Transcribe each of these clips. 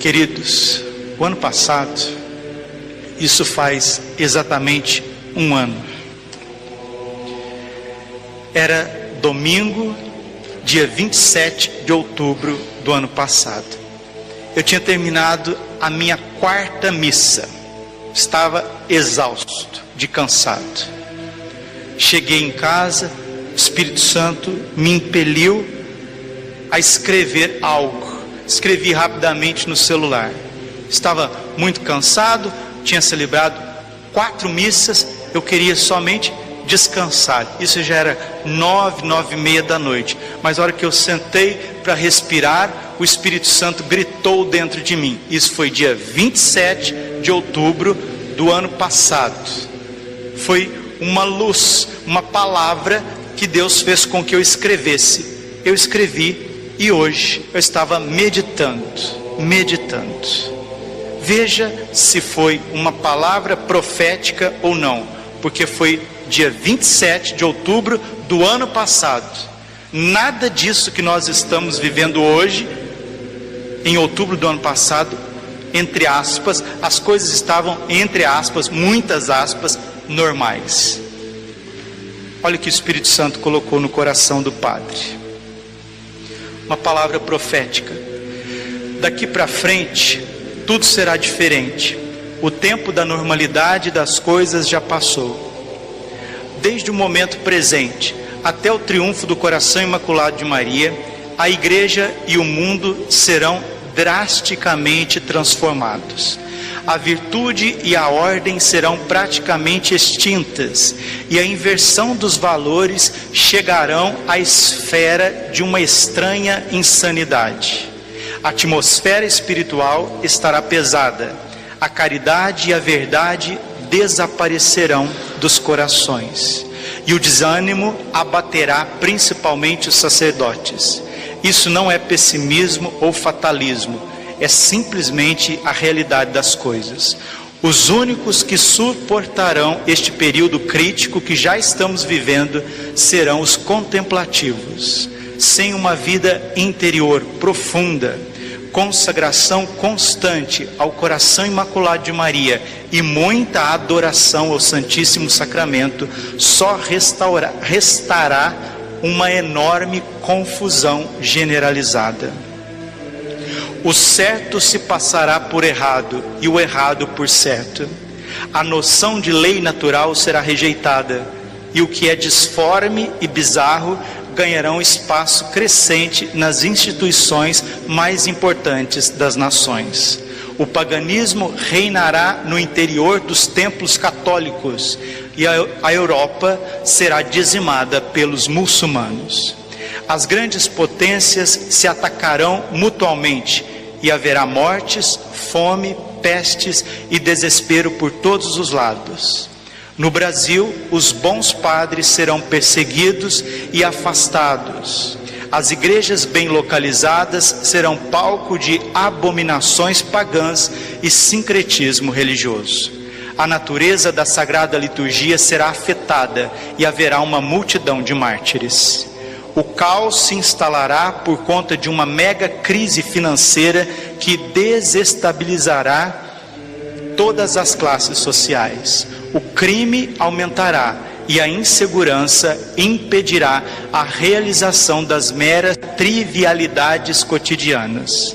Queridos, o ano passado, isso faz exatamente um ano. Era domingo, dia 27 de outubro do ano passado. Eu tinha terminado a minha 4ª missa. Estava exausto, de cansado. Cheguei em casa, o Espírito Santo me impeliu a escrever algo. Escrevi rapidamente no celular. Estava muito cansado, tinha celebrado 4 missas, eu queria somente descansar. Isso já era 9h30 da noite. Mas a hora que eu sentei para respirar, o Espírito Santo gritou dentro de mim. Isso foi dia 27 de outubro do ano passado. Foi uma luz, uma palavra que Deus fez com que eu escrevesse. Eu escrevi e hoje eu estava meditando. Veja se foi uma palavra profética ou não, porque foi dia 27 de outubro do ano passado. Nada disso que nós estamos vivendo hoje, em outubro do ano passado, entre aspas, as coisas estavam, entre aspas, muitas aspas, normais. Olha o que o Espírito Santo colocou no coração do Padre. Uma palavra profética. Daqui para frente, tudo será diferente. O tempo da normalidade das coisas já passou. Desde o momento presente até o triunfo do coração imaculado de Maria, a igreja e o mundo serão drasticamente transformados. A virtude e a ordem serão praticamente extintas, e a inversão dos valores chegarão à esfera de uma estranha insanidade. A atmosfera espiritual estará pesada, a caridade e a verdade desaparecerão dos corações, e o desânimo abaterá principalmente os sacerdotes. Isso não é pessimismo ou fatalismo, é simplesmente a realidade das coisas. Os únicos que suportarão este período crítico que já estamos vivendo serão os contemplativos, sem uma vida interior profunda, consagração constante ao coração imaculado de Maria e muita adoração ao Santíssimo Sacramento. Só restará uma enorme confusão generalizada. O certo se passará por errado e o errado por certo. A noção de lei natural será rejeitada, e o que é disforme e bizarro ganharão espaço crescente nas instituições mais importantes das nações. O paganismo reinará no interior dos templos católicos, e a Europa será dizimada pelos muçulmanos. As grandes potências se atacarão mutuamente, e haverá mortes, fome, pestes e desespero por todos os lados. No Brasil, os bons padres serão perseguidos e afastados. As igrejas bem localizadas serão palco de abominações pagãs e sincretismo religioso. A natureza da Sagrada Liturgia será afetada e haverá uma multidão de mártires. O caos se instalará por conta de uma mega crise financeira que desestabilizará todas as classes sociais. O crime aumentará e a insegurança impedirá a realização das meras trivialidades cotidianas.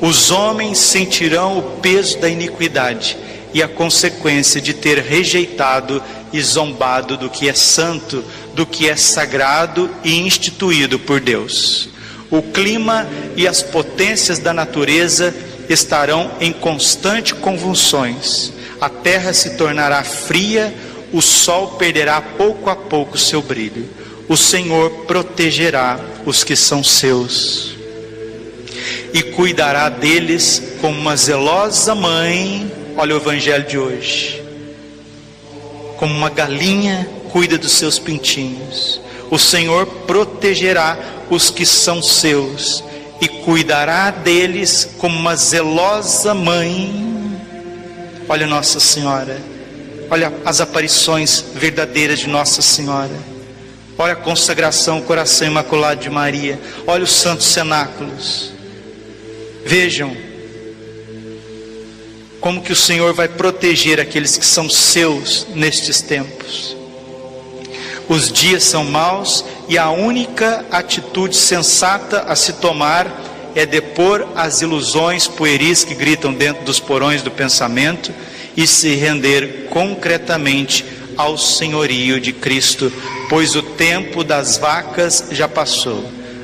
Os homens sentirão o peso da iniquidade e a consequência de ter rejeitado e zombado do que é santo, do que é sagrado e instituído por Deus. O clima e as potências da natureza estarão em constante convulsões. A terra se tornará fria, o sol perderá pouco a pouco seu brilho. O Senhor protegerá os que são seus e cuidará deles como uma zelosa mãe. Olha o evangelho de hoje. Como uma galinha cuida dos seus pintinhos. O Senhor protegerá os que são seus e cuidará deles como uma zelosa mãe. Olha Nossa Senhora, Olha as aparições verdadeiras de Nossa Senhora. Olha a consagração ao coração imaculado de Maria. Olha os santos cenáculos. Vejam como que o Senhor vai proteger aqueles que são seus nestes tempos. Os dias são maus e a única atitude sensata a se tomar é depor as ilusões pueris que gritam dentro dos porões do pensamento e se render concretamente ao senhorio de Cristo, pois o tempo das vacas já passou.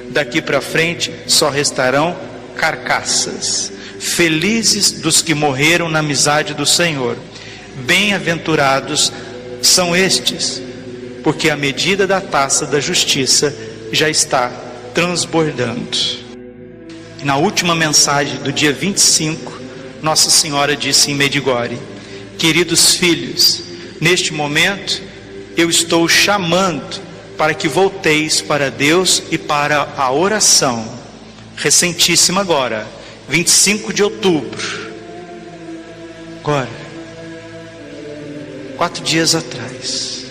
Daqui para frente só restarão carcaças. Felizes dos que morreram na amizade do Senhor. Bem-aventurados são estes, porque a medida da taça da justiça já está transbordando. E na última mensagem do dia 25, Nossa Senhora disse em Medjugorje: queridos filhos, neste momento eu estou chamando para que volteis para Deus e para a oração. Recentíssima agora, 25 de outubro. Agora, 4 dias atrás,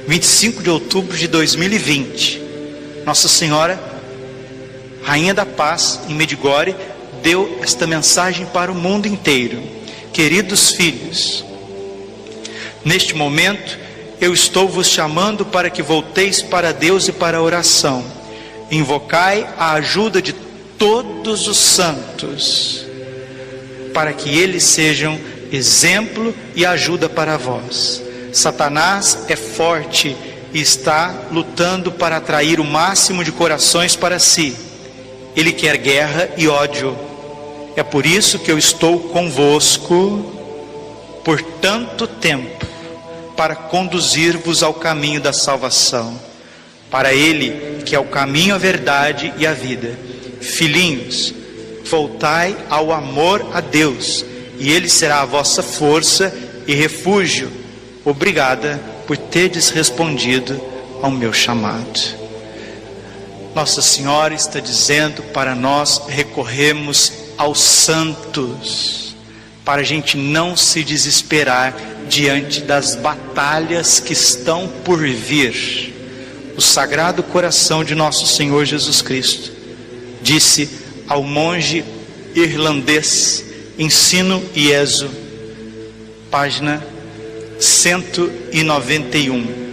25 de outubro de 2020, Nossa Senhora, Rainha da Paz, em Medjugorje, deu esta mensagem para o mundo inteiro: queridos filhos, neste momento eu estou vos chamando para que volteis para Deus e para a oração. Invocai a ajuda de todos os santos, para que eles sejam exemplo e ajuda para vós. Satanás é forte e está lutando para atrair o máximo de corações para si. Ele quer guerra e ódio. É por isso que eu estou convosco por tanto tempo, para conduzir-vos ao caminho da salvação, para Ele que é o caminho, a verdade e a vida. Filhinhos, voltai ao amor a Deus, e Ele será a vossa força e refúgio. Obrigada por terdes respondido ao meu chamado. Nossa Senhora está dizendo para nós recorrermos aos santos, para a gente não se desesperar diante das batalhas que estão por vir. O Sagrado Coração de Nosso Senhor Jesus Cristo disse ao monge irlandês Ensino Ieso, página 191.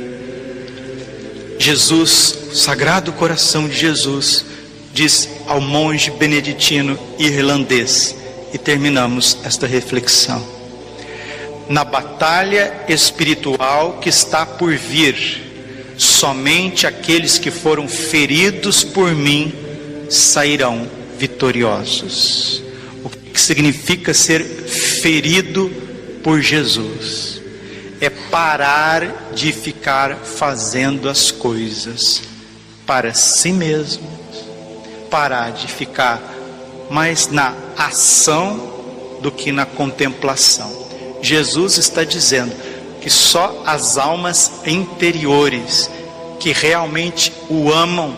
Jesus, o Sagrado Coração de Jesus, diz ao monge beneditino irlandês, e terminamos esta reflexão: na batalha espiritual que está por vir, somente aqueles que foram feridos por mim sairão vitoriosos. O que significa ser ferido por Jesus? É parar de ficar fazendo as coisas para si mesmo, parar de ficar mais na ação do que na contemplação. Jesus está dizendo que só as almas interiores que realmente o amam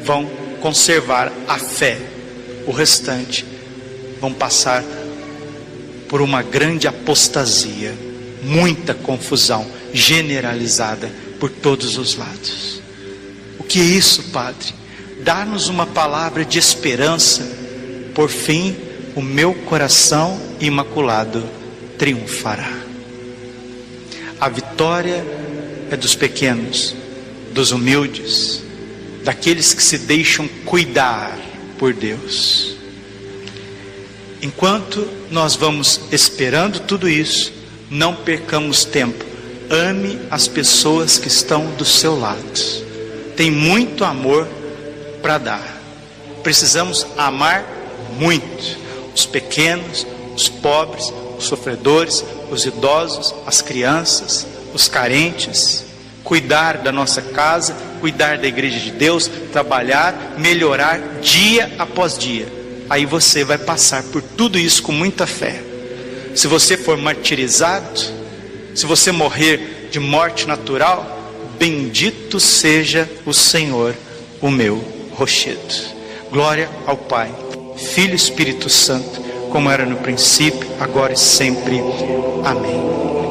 vão conservar a fé. O restante vão passar por uma grande apostasia, muita confusão generalizada por todos os lados. O que é isso, Padre? Dá-nos uma palavra de esperança. Por fim, o meu coração imaculado triunfará. A vitória é dos pequenos, dos humildes, daqueles que se deixam cuidar por Deus. Enquanto nós vamos esperando tudo isso, não percamos tempo. Ame as pessoas que estão do seu lado. Tem muito amor para dar. Precisamos amar muito os pequenos, os pobres, os sofredores, os idosos, as crianças, os carentes. Cuidar da nossa casa, cuidar da igreja de Deus, trabalhar, melhorar dia após dia. Aí você vai passar por tudo isso com muita fé. Se você for martirizado, se você morrer de morte natural, bendito seja o Senhor, o meu rochedo. Glória ao Pai, Filho e Espírito Santo, como era no princípio, agora e sempre. Amém.